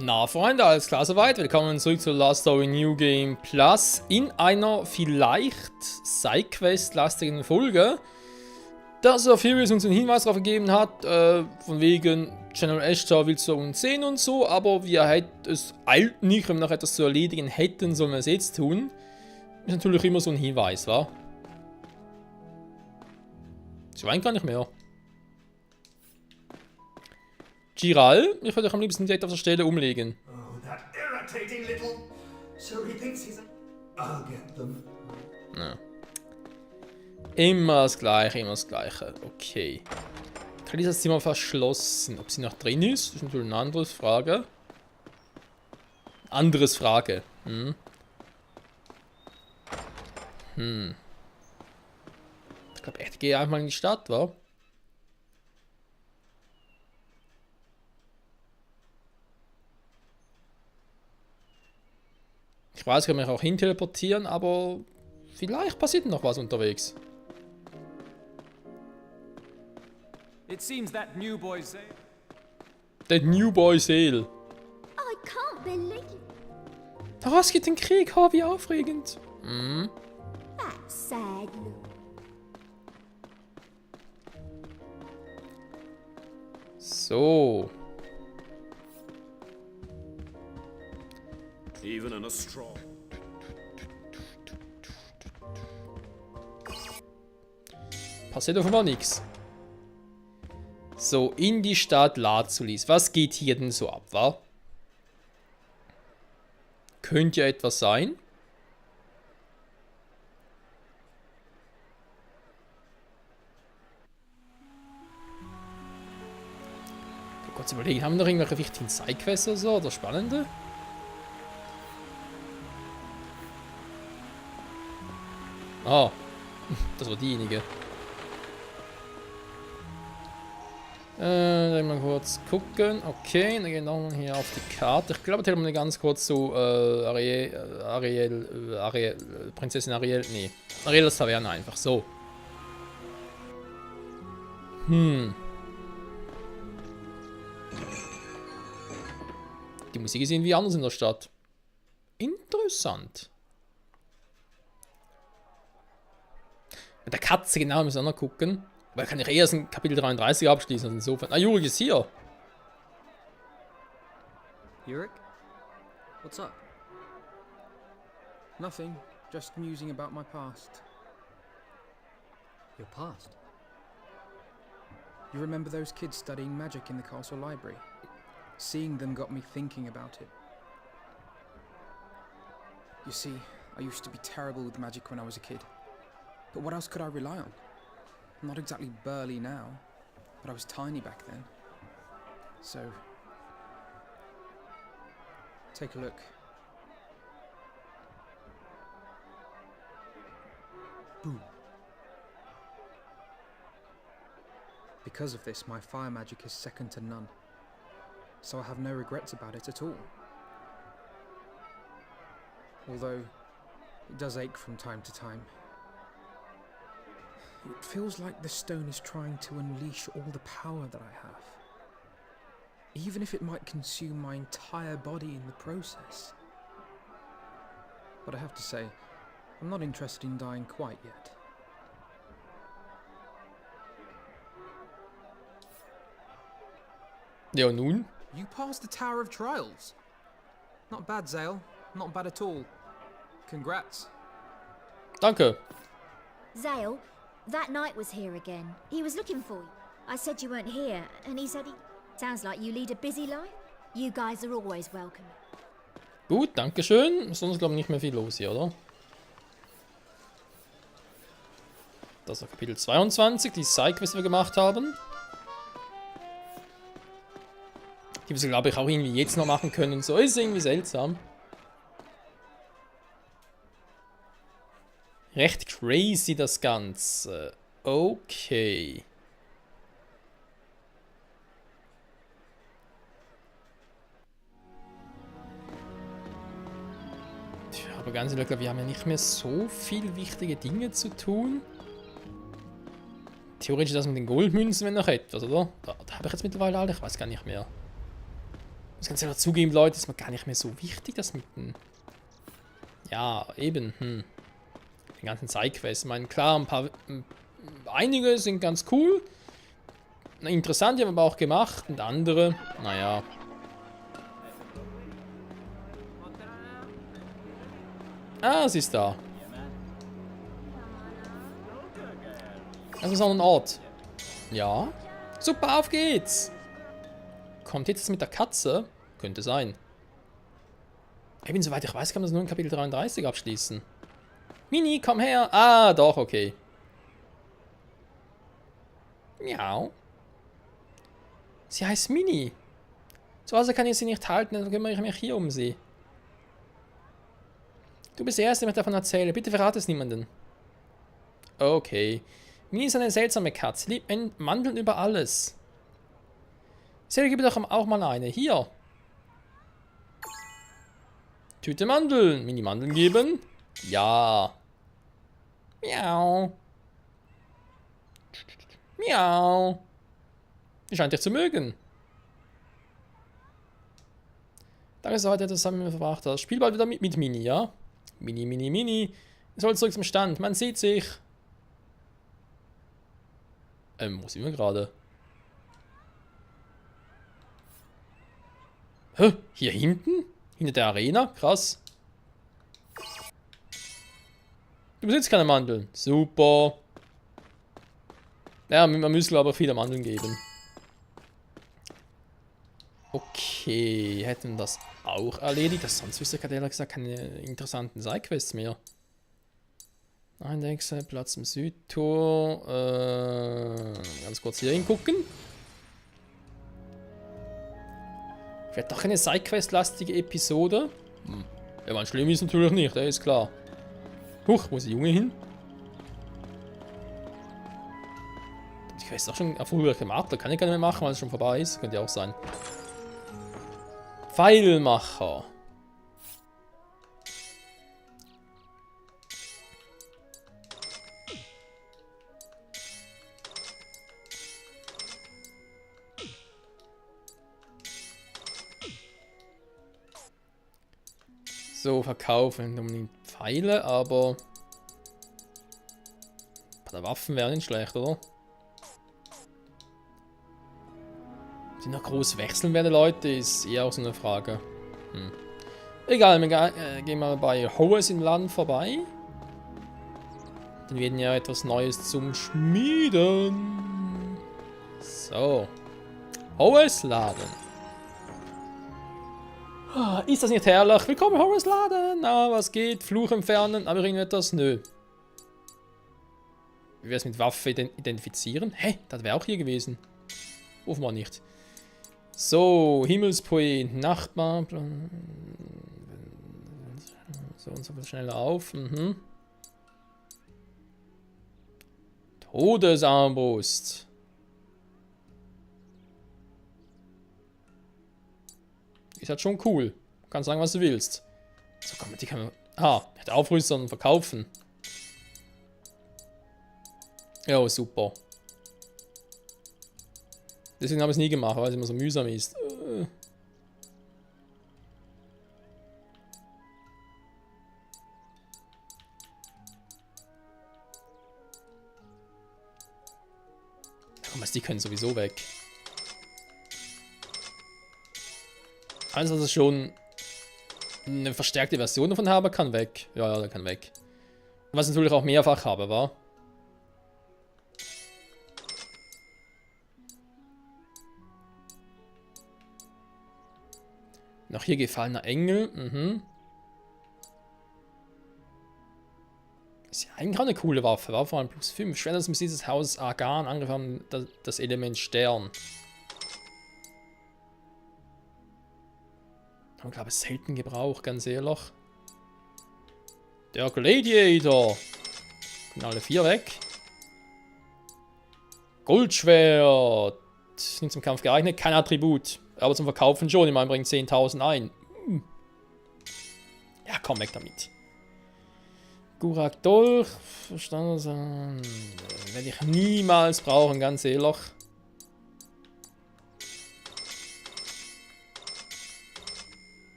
Na Freunde, alles klar soweit. Willkommen zurück zu Last Story New Game Plus in einer vielleicht Sidequest-lastigen Folge. Da Sir Furious uns einen Hinweis darauf gegeben hat, von wegen General Ashtar will zu uns sehen und so, aber es eilt nicht, wenn wir noch etwas zu erledigen hätten, sollen wir es jetzt tun. Ist natürlich immer so ein Hinweis, wa? Ich weiß gar nicht mehr. Giral, ich würde euch am liebsten direkt auf der Stelle umlegen. Oh, that irritating little... So he thinks he's... I'll get them. Ja. Immer das Gleiche, immer das Gleiche. Okay. Kann dieses Zimmer verschlossen? Ob sie noch drin ist? Das ist natürlich eine andere Frage. Ich glaube echt, ich gehe einfach mal in die Stadt, wa? Ich weiß, ich kann mich auch hin teleportieren, aber vielleicht passiert noch was unterwegs. It seems that new boy Zale. Der New Boy Sale. I can't believe Oh, es gibt den Krieg, oh, wie aufregend. that sad look. So. Even in a straw. Passiert offenbar nichts. So, in die Stadt Lazulis. Was geht hier denn so ab, wa? Könnte ja etwas sein. Ich kurz überlegen, haben wir noch irgendwelche wichtigen Sidequests oder so? Oder spannende? Ah, das war diejenige. Mal kurz gucken. Okay, dann gehen wir nochmal hier auf die Karte. Ich glaube, ich hätte mal ganz kurz so Prinzessin Ariel. Nee, Ariels Taverne einfach. So. Die Musik ist irgendwie anders in der Stadt. Interessant. Mit der Katze genau müssen wir noch gucken. Weil kann ich erst in Kapitel 33 abschließen. Also insofern. Ah, Yurik ist hier. Yurik? What's up? Nothing, just musing about my past. Your past? You remember those kids studying magic in the castle library? Seeing them got me thinking about it. You see, I used to be terrible with magic when I was a kid. But what else could I rely on? I'm not exactly burly now, but I was tiny back then. So, take a look. Boom. Because of this, my fire magic is second to none. So I have no regrets about it at all. Although, it does ache from time to time. It feels like the stone is trying to unleash all the power that I have. Even if it might consume my entire body in the process. But I have to say, I'm not interested in dying quite yet. Ja, nun? You passed the Tower of Trials. Not bad, Zale. Not bad at all. Congrats. Danke. Zale, that knight was here again. He was looking for you. I said you weren't here, and he said he... Sounds like you lead a busy life. You guys are always welcome. Gut, danke schön. Sonst glaube ich nicht mehr viel los hier, oder? Das ist Kapitel 22, die Sidequest, die wir gemacht haben. Die wir, glaube ich, auch irgendwie jetzt noch machen können. So ist irgendwie seltsam. Recht crazy das Ganze. Okay. Aber ganz ehrlich, wir haben ja nicht mehr so viel wichtige Dinge zu tun. Theoretisch das mit den Goldmünzen, wenn noch etwas, oder? Da habe ich jetzt mittlerweile alle, ich weiß gar nicht mehr. Das kannst du ja doch zugeben, Leute, ist mir gar nicht mehr so wichtig, das mit den... Ja, eben, Den ganzen Sidequests. Ich meine, klar, einige sind ganz cool. Interessant, die haben wir aber auch gemacht. Und andere, naja. Ah, sie ist da. Das ist auch ein Ort. Ja. Super, auf geht's. Kommt jetzt mit der Katze? Könnte sein. Ich bin, soweit ich weiß, kann man das nur in Kapitel 33 abschließen. Mini, komm her. Ah, doch, okay. Miau. Sie heißt Mini. Zu Hause kann ich sie nicht halten, dann kümmere ich mich hier um sie. Du bist der Erste, der mir davon erzähle. Bitte verrate es niemanden. Okay. Mini ist eine seltsame Katze. Liebt Mandeln über alles. Sally, gib mir doch auch mal eine. Hier. Tüte Mandeln. Mini Mandeln geben? Ja. Miau. Miau. Die scheint dich zu mögen. Danke, dass du heute zusammen mit mir verbracht hast. Spiel bald wieder mit Mini, ja? Mini, Mini, Mini. Ich soll zurück zum Stand. Man sieht sich. Wo sind wir gerade? Hä? Hier hinten? Hinter der Arena? Krass. Du besitzt keine Mandeln. Super. Ja, man müsste aber viele Mandeln geben. Okay, hätten das auch erledigt. Sonst wüsste ich gerade ehrlich gesagt keine interessanten Sidequests mehr. Indexe, Platz im Südtor. Ganz kurz hier hingucken. Vielleicht doch eine Sidequest-lastige Episode. Ja, man schlimm ist natürlich nicht, der ist klar. Huch, wo ist der Junge hin? Die Quest ist auch schon erfolgreich gemacht, da kann ich gar nicht mehr machen, weil es schon vorbei ist. Könnte ja auch sein. Pfeilmacher. So, verkaufen nicht unbedingt Pfeile, aber ein paar Waffen wären nicht schlecht, oder? Ob die noch groß wechseln werden, Leute, ist eher auch so eine Frage. Egal, wir gehen mal bei Hoes im Laden vorbei. Dann werden ja etwas Neues zum Schmieden. So. Hoes Laden. Ist das nicht herrlich? Willkommen, Hoes Laden. Na, was geht? Fluch entfernen, aber irgendetwas? Nö. Wie wäre es mit Waffe identifizieren? Hä? Das wäre auch hier gewesen. Offenbar nicht. So, Himmelspoet, Nachbar. So und so viel schneller auf. Todesarmbrust. Ist halt schon cool. Du kannst sagen, was du willst. So kann man die kann man. Nicht aufrüsten und verkaufen. Ja, super. Deswegen habe ich es nie gemacht, weil es immer so mühsam ist. Komm, die können sowieso weg. Alles, was ich schon eine verstärkte Version davon habe, kann weg. Ja, der kann weg. Was ich natürlich auch mehrfach habe, war. Noch hier gefallener Engel. Ist ja eigentlich auch eine coole Waffe. War vor allem +5. Schwer, dass mit dieses Haus Argan angegriffen haben, das Element Stern. Aber ich glaube, selten Gebrauch, ganz ehrlich. Der Gladiator. Können alle 4 weg. Goldschwert. Nicht zum Kampf geeignet, kein Attribut. Aber zum Verkaufen schon, immerhin bringt 10.000 ein. Ja, komm, weg damit. Gurak Dolch. Verstanden. Werde ich niemals brauchen, ganz ehrlich.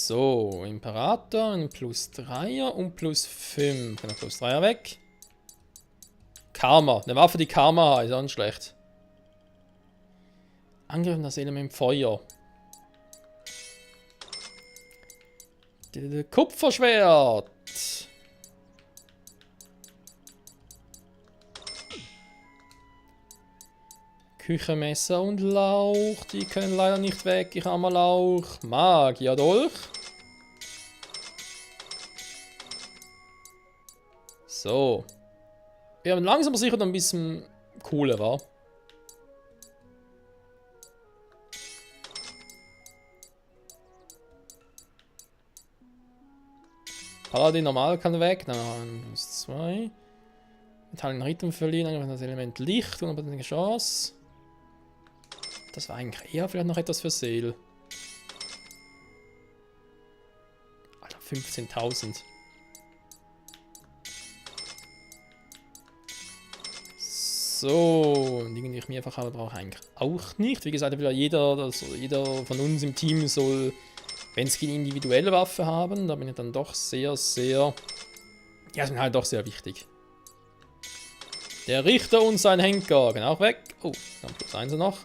So, Imperator, ein +3er und +5. Kann der +3er weg. Karma. Eine Waffe, die Karma hat, ist auch nicht schlecht. Angriff das Element Feuer. Kupferschwert. Küchenmesser und Lauch, die können leider nicht weg. Ich habe mal Lauch. Magierdolch. So. Wir haben langsam aber sicher noch ein bisschen Kohle, wa? Paladin normal kann weg. Dann haben wir +2. Metallischen Rhythmen verlieren, einfach das Element Licht, 100% Chance. Das war eigentlich eher vielleicht noch etwas für Seel. Alter, 15.000. So, Dinge, die ich mir einfach habe, brauche ich eigentlich auch nicht. Wie gesagt, jeder von uns im Team soll, wenn es keine individuelle Waffe haben, da bin ich dann doch sehr, ja, sind halt doch sehr wichtig. Der Richter und sein Henker gehen auch weg. Oh, dann +1 noch.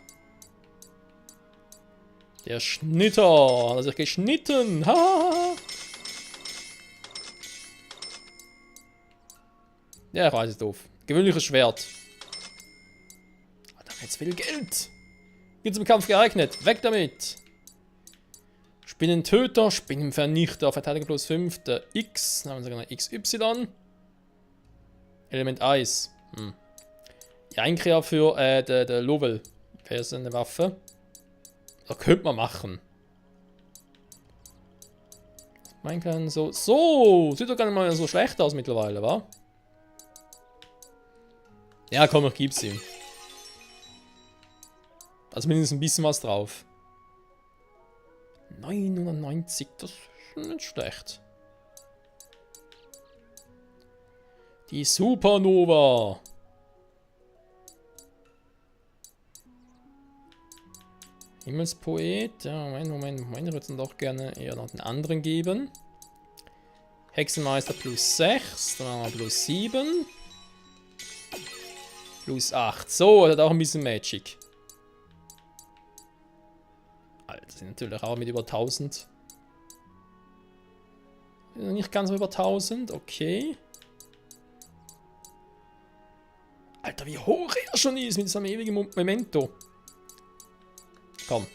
Der Schnitter hat sich geschnitten. Ha! Ja, ich weiß, ist doof. Gewöhnliches Schwert. Alter, jetzt viel Geld. Geht zum Kampf geeignet. Weg damit. Spinnentöter, Spinnenvernichter, Verteidiger +5, der X, dann haben wir sogar eine XY. Element Eis. Ja, eigentlich ja für der Lovell. Wäre es eine Waffe. Das könnte man machen. Mein kann so. So! Sieht doch gar nicht mal so schlecht aus mittlerweile, wa? Ja, komm, ich gib's ihm. Also mindestens ein bisschen was drauf. 990, das ist nicht schlecht. Die Supernova. Himmelspoet. Ja, Moment. Ich würde es dann doch gerne eher noch den anderen geben. Hexenmeister +6. Dann haben wir +7. +8. So, er hat auch ein bisschen Magic. Alter, sind natürlich auch mit über 1000. Nicht ganz über 1000, okay. Alter, wie hoch er schon ist mit seinem ewigen Memento. Komm.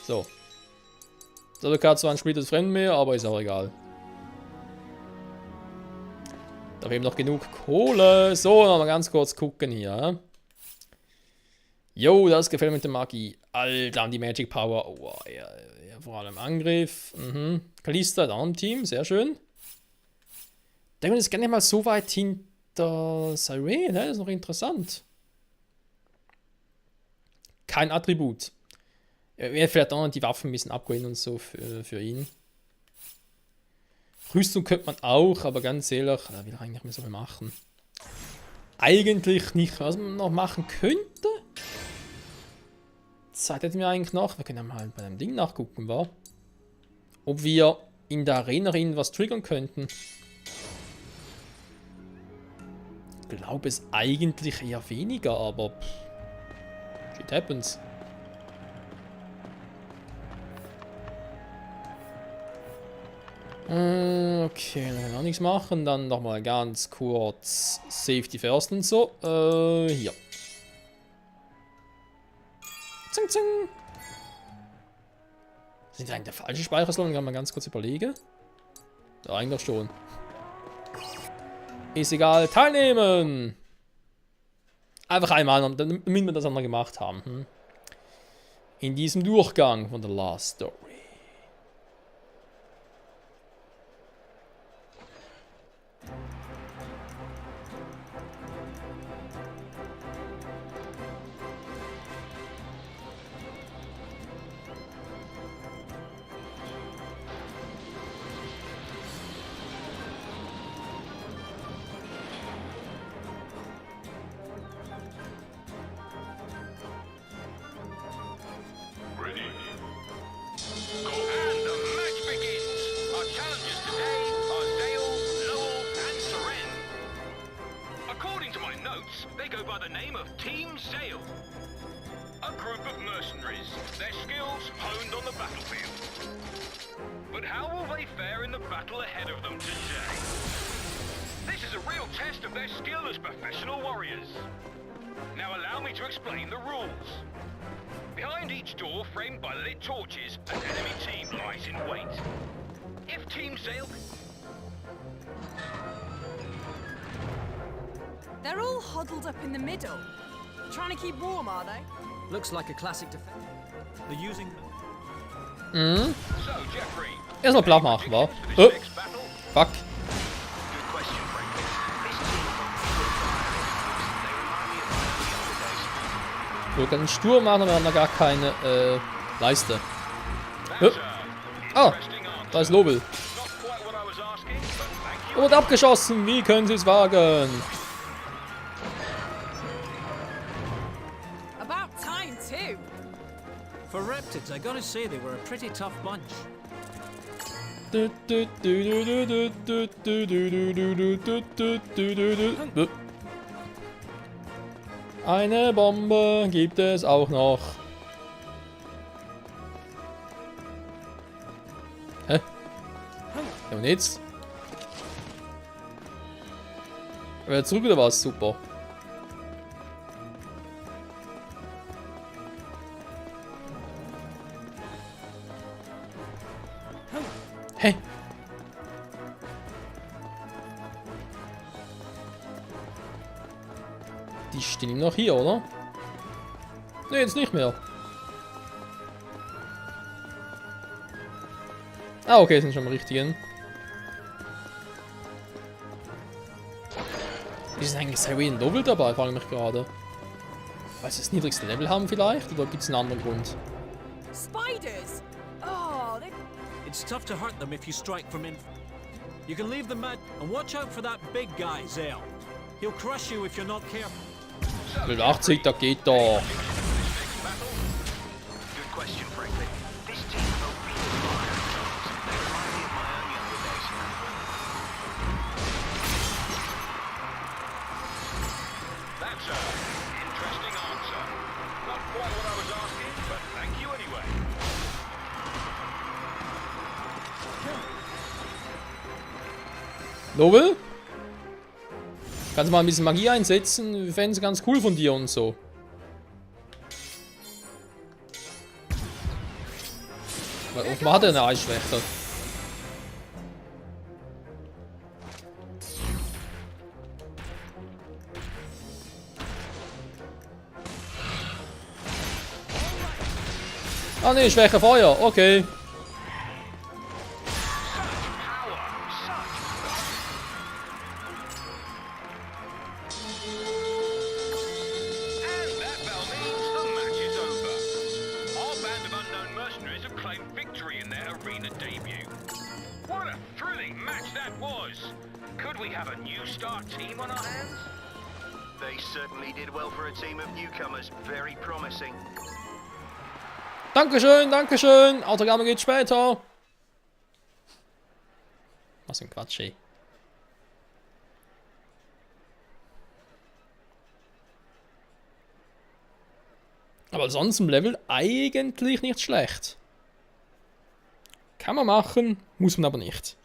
So. Der hat zwar ein spätes Rennen mehr, aber ist auch egal. Da haben wir noch genug Kohle. So, noch mal ganz kurz gucken hier. Jo, das gefällt mir mit der Magie. Alter, die Magic Power. Oh, ja, vor allem Angriff. Kalista hat auch im Team, sehr schön. Der ist gar nicht mal so weit hinter Cyrene, ne? Das ist noch interessant. Kein Attribut. Er wird vielleicht auch noch die Waffen ein bisschen upgraden und so für ihn. Rüstung könnte man auch, aber ganz ehrlich, da will ich eigentlich mehr so viel machen. Eigentlich nicht. Was man noch machen könnte? Zeit hätten wir eigentlich noch. Wir können mal bei einem Ding nachgucken, wa? Ob wir in der Arena was triggern könnten. Ich glaube es eigentlich eher weniger, aber shit happens. Okay, dann kann ich auch nichts machen. Dann nochmal ganz kurz Safety first und so. Hier. Zing, zing. Sind wir eigentlich der falsche Speicherslot? Kann man ganz kurz überlegen. Ja, eigentlich schon. Ist egal. Teilnehmen! Einfach einmal, damit wir das andere gemacht haben. In diesem Durchgang von der Last Story. mercenaries, their skills honed on the battlefield. But how will they fare in the battle ahead of them today? This is a real test of their skill as professional warriors. Now allow me to explain the rules. Behind each door, framed by lit torches, an enemy team lies in wait. If Team Zale... They're all huddled up in the middle. Trying to keep warm, are they? Looks like a classic defense. They're using. Mhm. So, Jeffrey... Erstmal platt machen, wa? for this Oh, next battle? fuck. Good question, Franklin. This team they remind me of my younger days. Wir können Sturm machen, wir haben da gar keine Leiste. That's Ah, interesting answer. da ist Lobel. Not quite what I was asking, but thank you. Und abgeschossen, wie können sie es wagen? About time, too. For Reptids, I gotta say they were a pretty tough bunch. Eine Bombe gibt es auch noch. Hä? Ja, und jetzt? Wieder zurück oder was? Super. Hä? Die stehen noch hier, oder? Ne, jetzt nicht mehr. Ah, okay, sind schon am richtigen. Wie ist eigentlich Siren Doppel dabei, frage ich mich gerade. Weil sie das niedrigste Level haben vielleicht? Oder gibt es einen anderen Grund? Spiders! Oh, they... It's tough to hurt them if you strike from in. You can leave them mad and watch out for that big guy, Zale. He'll crush you if you're not careful. Level 80, da geht da. Good question, Franklin. This team have a real fire. They remind me of my own younger days. That's an interesting answer. Not quite what I was asking, but thank you anyway. Lobel? Kannst du mal ein bisschen Magie einsetzen? Wir fänden es ganz cool von dir und so. Weil offenbar hat er eine Eisschwäche. Ah ne, Schwäche Feuer, okay. And that bell means the match is over. Our band of unknown mercenaries have claimed victory in their arena debut. What a thrilling match that was! Could we have a new star team on our hands? They certainly did well for a team of newcomers. Very promising. Dankeschön, Dankeschön. Autogramme geht später. Was für ein Quatsch, ey. Aber sonst im Level eigentlich nicht schlecht. Kann man machen, muss man aber nicht.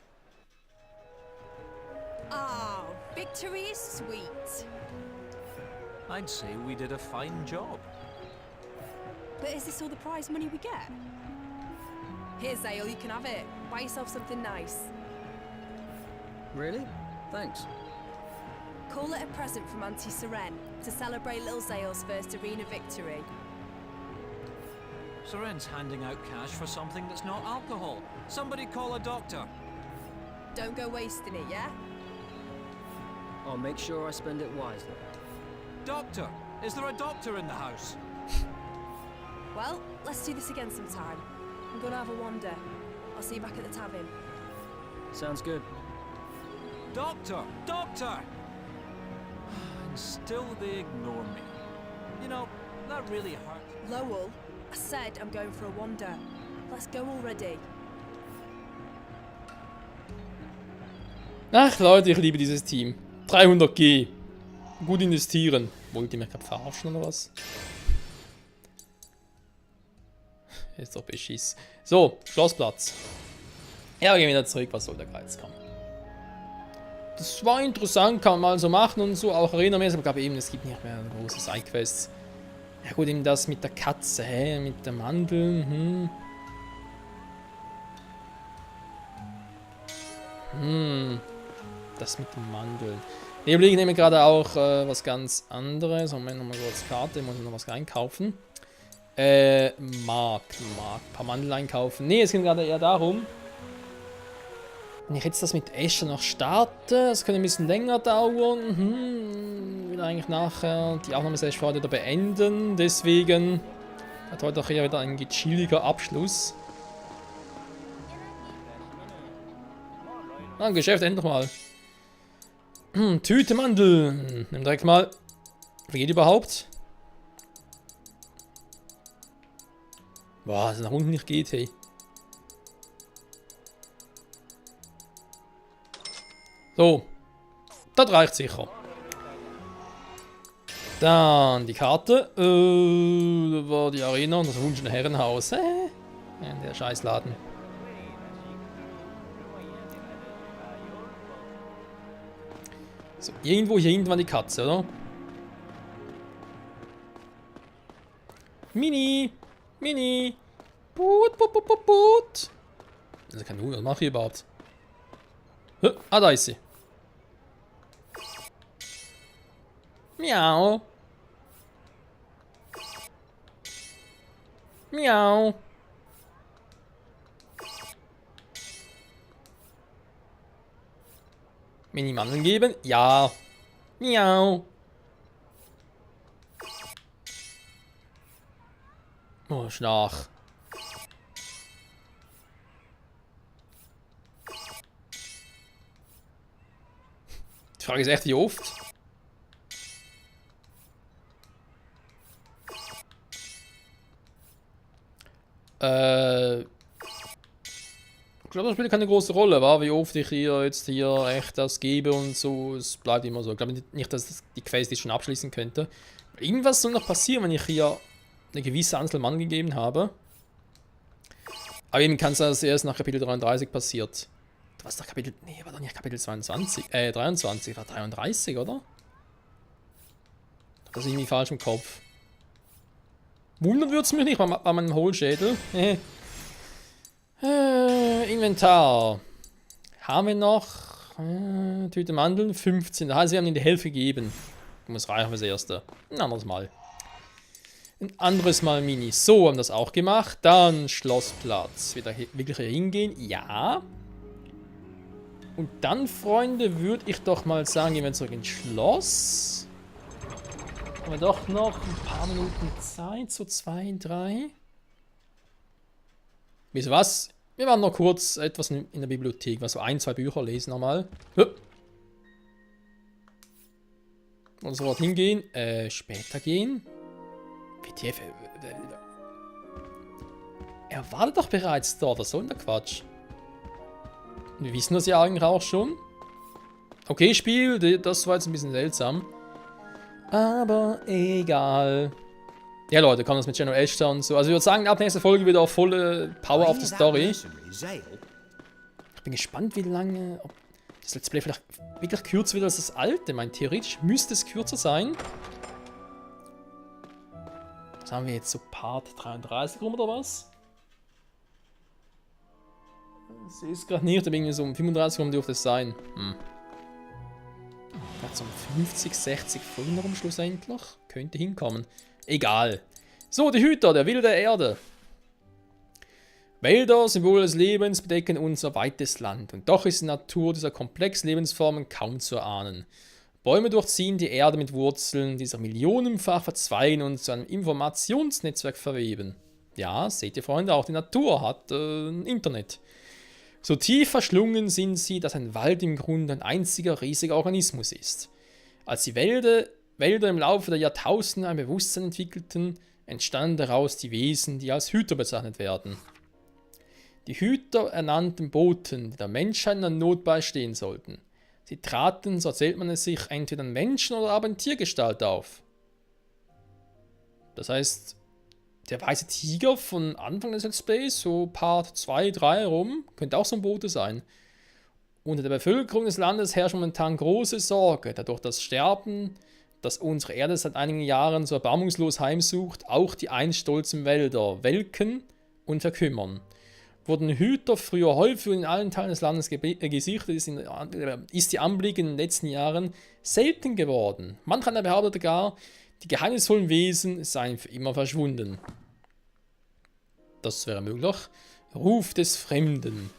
Oh, victory is sweet. I'd say we did a fine job. But is this all the prize money we get? Here, Zale, you can have it. Buy yourself something nice. Really? Thanks. Call it a present from Auntie Seren to celebrate little Zale's first arena victory. Soren's handing out cash for something that's not alcohol. Somebody call a doctor. Don't go wasting it, yeah? I'll make sure I spend it wisely. Doctor! Is there a doctor in the house? Well, let's do this again sometime. I'm gonna have a wander. I'll see you back at the tavern. Sounds good. Doctor! Doctor! And still they ignore me. You know, that really hurt. Lowell, I said I'm going for a wander. Let's go already. Ach Leute, ich liebe dieses Team. 300G. Gut investieren. Wollt ihr mich gerade verarschen oder was? Ist doch beschiss. So, Schlossplatz. Ja, wir gehen wieder zurück, was soll der Geiz kommen. Das war interessant, kann man mal so machen und so, auch Arena-mäßig, aber ich glaube eben, es gibt nicht mehr große Sidequests. Ja gut, eben das mit der Katze, mit der Mandel, das mit dem Mandeln. Ne, ich nehme gerade auch was ganz anderes. Moment, nochmal kurz Karte, muss ich noch was einkaufen. Markt. Ein paar Mandeln einkaufen. Ne, es geht gerade eher darum, wenn ich jetzt das mit Escher noch starte, das könnte ein bisschen länger dauern. Will eigentlich nachher die Aufnahmesession heute wieder beenden. Deswegen hat heute auch eher wieder ein gechilliger Abschluss. Ah, Geschäft, endlich mal. Tüte Mandel. Nimm direkt mal. Wie geht überhaupt? Boah, dass es nach unten nicht geht, hey. So. Das reicht sicher. Dann die Karte. Da war die Arena und das wunschende Herrenhaus. In der Scheißladen. So, irgendwo hier hinten war die Katze, oder? Mini! Mini! Put, put, put, put, put! Das ist kein Hund, was mache ich überhaupt? Ah, da ist sie. Miau. Miau. Mini Mandeln geben? Ja. Miau. Oh, Schnarch. Die Frage ist echt, wie oft? Ich glaube, das spielt keine große Rolle, wa? Wie oft ich jetzt hier echt das gebe und so. Es bleibt immer so. Ich glaube nicht, dass die Quest schon abschließen könnte. Irgendwas soll noch passieren, wenn ich hier eine gewisse Anzahl Mann gegeben habe. Aber eben kann es das erst nach Kapitel 33 passiert. Was nach Kapitel... Nee, war doch nicht Kapitel 22. 23, war 33, oder? Das ist irgendwie falsch im Kopf. Wundern würde es mich nicht bei meinem Hohlschädel. Inventar. Haben wir noch... Tüte Mandeln, 15. Das heißt, wir haben ihnen die Hälfte gegeben. Muss reichen fürs Erste. Ein anderes Mal. Ein anderes Mal Mini. So, haben das auch gemacht. Dann Schlossplatz. Wieder wirklich hier hingehen. Ja. Und dann, Freunde, würde ich doch mal sagen, gehen wir zurück ins Schloss. Haben wir doch noch ein paar Minuten Zeit. So 2, 3. Wisst ihr was? Wir waren noch kurz etwas in der Bibliothek. Was so 1, 2 Bücher lesen nochmal. Und sofort hingehen. Später gehen. WTF. Er war doch bereits dort. Was soll denn der Quatsch? Wir wissen das ja eigentlich auch schon. Okay, Spiel. Das war jetzt ein bisschen seltsam. Aber egal. Ja, Leute, kommen das mit General Ashton und so. Also ich würde sagen, ab nächster Folge wieder auf volle Power auf die Story. Ich bin gespannt, wie lange... Ob das Let's Play vielleicht wirklich kürzer wird als das alte. Ich meine, theoretisch müsste es kürzer sein. Was haben wir jetzt? So Part 33 rum oder was? Ich sehe es gerade nicht, aber irgendwie so um 35 rum dürfte es sein. Vielleicht so um 50, 60 Folgen rum schlussendlich. Könnte hinkommen. Egal. So, die Hüter der wilden Erde. Wälder, Symbole des Lebens, bedecken unser weites Land. Und doch ist die Natur dieser komplexen Lebensformen kaum zu erahnen. Bäume durchziehen die Erde mit Wurzeln, die sich millionenfach verzweigen und zu einem Informationsnetzwerk verweben. Ja, seht ihr, Freunde, auch die Natur hat Internet. So tief verschlungen sind sie, dass ein Wald im Grunde ein einziger riesiger Organismus ist. Als die Wälder im Laufe der Jahrtausende ein Bewusstsein entwickelten, entstanden daraus die Wesen, die als Hüter bezeichnet werden. Die Hüter ernannten Boten, die der Menschheit in der Not beistehen sollten. Sie traten, so erzählt man es sich, entweder in Menschen- oder aber in Tiergestalt auf. Das heißt, der weiße Tiger von Anfang des Let's Plays, so Part 2, 3 rum, könnte auch so ein Bote sein. Unter der Bevölkerung des Landes herrscht momentan große Sorge, da durch das Sterben, das unsere Erde seit einigen Jahren so erbarmungslos heimsucht, auch die einst stolzen Wälder welken und verkümmern. Wurden Hüter früher häufig in allen Teilen des Landes gesichtet, ist die Anblick in den letzten Jahren selten geworden. Manch einer behauptete gar, die geheimnisvollen Wesen seien für immer verschwunden. Das wäre möglich. Ruf des Fremden.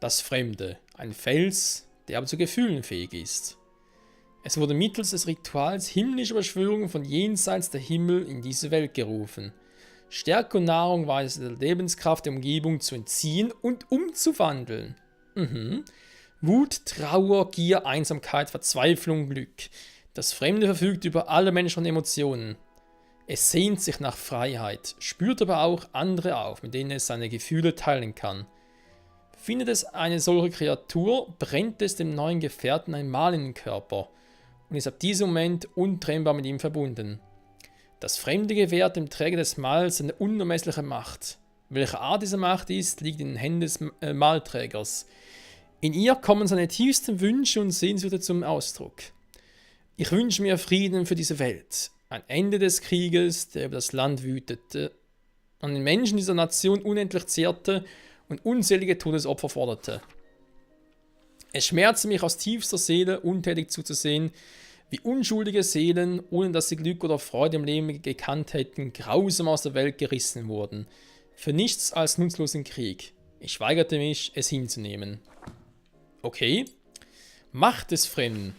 Das Fremde, ein Fels, der aber zu Gefühlen fähig ist. Es wurde mittels des Rituals himmlischer Beschwörung von jenseits der Himmel in diese Welt gerufen. Stärke und Nahrung war es der Lebenskraft der Umgebung zu entziehen und umzuwandeln. Wut, Trauer, Gier, Einsamkeit, Verzweiflung, Glück. Das Fremde verfügt über alle menschlichen Emotionen. Es sehnt sich nach Freiheit, spürt aber auch andere auf, mit denen es seine Gefühle teilen kann. Findet es eine solche Kreatur, brennt es dem neuen Gefährten einmal in den Körper und ist ab diesem Moment untrennbar mit ihm verbunden. Das Fremde gewährt dem Träger des Mals eine unermessliche Macht. Welche Art diese Macht ist, liegt in den Händen des Malträgers. In ihr kommen seine tiefsten Wünsche und Sehnsüchte zum Ausdruck. Ich wünsche mir Frieden für diese Welt, ein Ende des Krieges, der über das Land wütete, an den Menschen dieser Nation unendlich zehrte und unzählige Todesopfer forderte. Es schmerzte mich aus tiefster Seele, untätig zuzusehen, wie unschuldige Seelen, ohne dass sie Glück oder Freude im Leben gekannt hätten, grausam aus der Welt gerissen wurden. Für nichts als nutzlosen Krieg. Ich weigerte mich, es hinzunehmen. Okay. Macht des Fremden.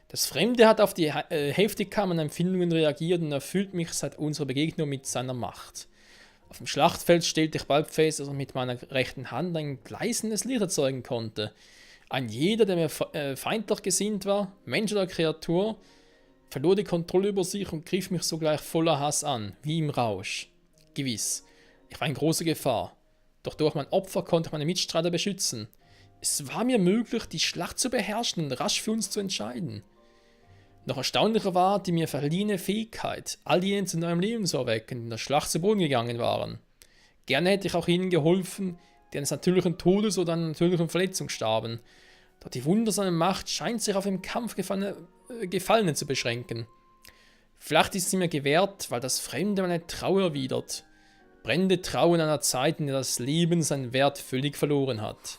Das Fremde hat auf die Heftigkeit meiner Empfindungen reagiert und erfüllt mich seit unserer Begegnung mit seiner Macht. Auf dem Schlachtfeld stellte ich bald fest, dass ich mit meiner rechten Hand ein gleißendes Licht erzeugen konnte. Ein jeder, der mir feindlich gesinnt war, Mensch oder Kreatur, verlor die Kontrolle über sich und griff mich sogleich voller Hass an, wie im Rausch. Gewiss, ich war in großer Gefahr, doch durch mein Opfer konnte ich meine Mitstreiter beschützen. Es war mir möglich, die Schlacht zu beherrschen und rasch für uns zu entscheiden. Noch erstaunlicher war die mir verliehene Fähigkeit, all jene zu neuem Leben zu erwecken, die in der Schlacht zu Boden gegangen waren. Gerne hätte ich auch ihnen geholfen, die eines natürlichen Todes oder einer natürlichen Verletzung starben. Doch die wundersame Macht scheint sich auf im Kampf Gefallenen zu beschränken. Vielleicht ist sie mir gewährt, weil das Fremde meine Trauer erwidert. Brennende Trauer in einer Zeit, in der das Leben seinen Wert völlig verloren hat.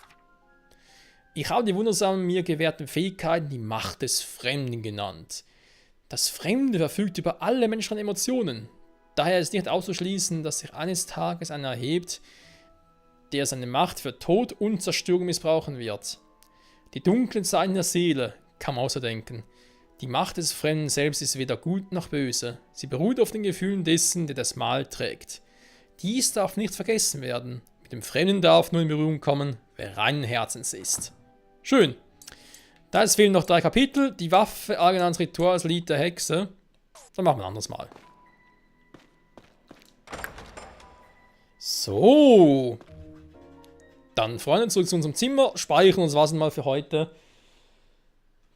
Ich habe die wundersamen mir gewährten Fähigkeiten die Macht des Fremden genannt. Das Fremde verfügt über alle menschlichen Emotionen. Daher ist nicht auszuschließen, dass sich eines Tages einer erhebt, der seine Macht für Tod und Zerstörung missbrauchen wird. Die dunklen Seiten der Seele kann man außerdenken. Die Macht des Fremden selbst ist weder gut noch böse. Sie beruht auf den Gefühlen dessen, der das Mal trägt. Dies darf nicht vergessen werden. Mit dem Fremden darf nur in Berührung kommen, wer reinen Herzens ist. Schön. Da fehlen noch 3 Kapitel. Die Waffe, Argenans Ritual, das Lied der Hexe. Dann machen wir ein anderes Mal. So. Dann, Freunde, zurück zu unserem Zimmer. Speichern uns was mal für heute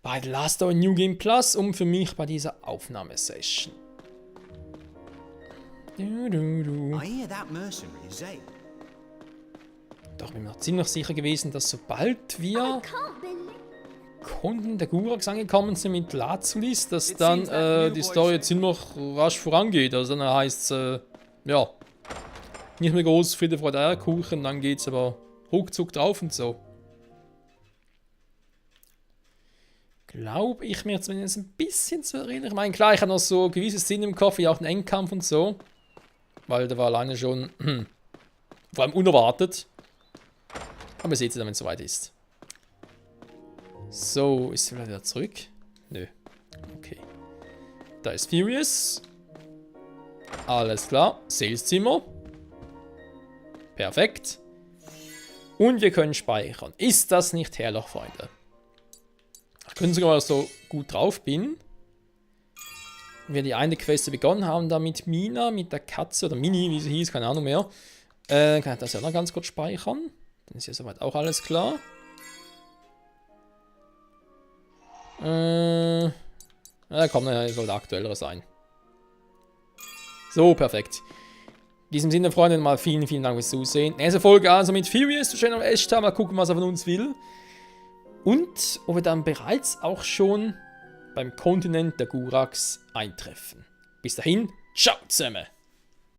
bei The Last Hour New Game Plus und für mich bei dieser Aufnahmesession. Doch bin mir noch ziemlich sicher gewesen, dass sobald wir Kunden der Gurax angekommen sind mit Lazulis, dass dann die Story ziemlich rasch vorangeht. Also dann heißt es, ja, nicht mehr groß Friede, Freude, Eierkuchen, dann geht es aber ruckzuck drauf und so. Glaube ich mir zumindest ein bisschen zu erinnern. Ich meine, klar, ich habe noch so gewisse Szenen im Kopf, wie auch den Endkampf und so. Weil der war alleine schon vor allem unerwartet. Aber ihr seht es dann, wenn es soweit ist. So, ist sie wieder zurück? Nö. Okay. Da ist Furious. Alles klar. Saleszimmer. Perfekt. Und wir können speichern. Ist das nicht herrlich, Freunde? Ich könnte sogar, weil ich so gut drauf bin. Wir die eine Quest begonnen haben, da mit Mina, mit der Katze, oder Mini, wie sie hieß, keine Ahnung mehr. Kann ich das ja noch ganz kurz speichern? Dann ist ja soweit auch alles klar. Ja, komm, naja, sollte aktuellere sein. So, perfekt. In diesem Sinne, Freunde, mal vielen, vielen Dank fürs Zusehen. Nächste Folge also mit Furious zu Shadow Ashtar. Mal gucken, was er von uns will. Und ob wir dann bereits auch schon beim Kontinent der Gurax eintreffen. Bis dahin, ciao zusammen.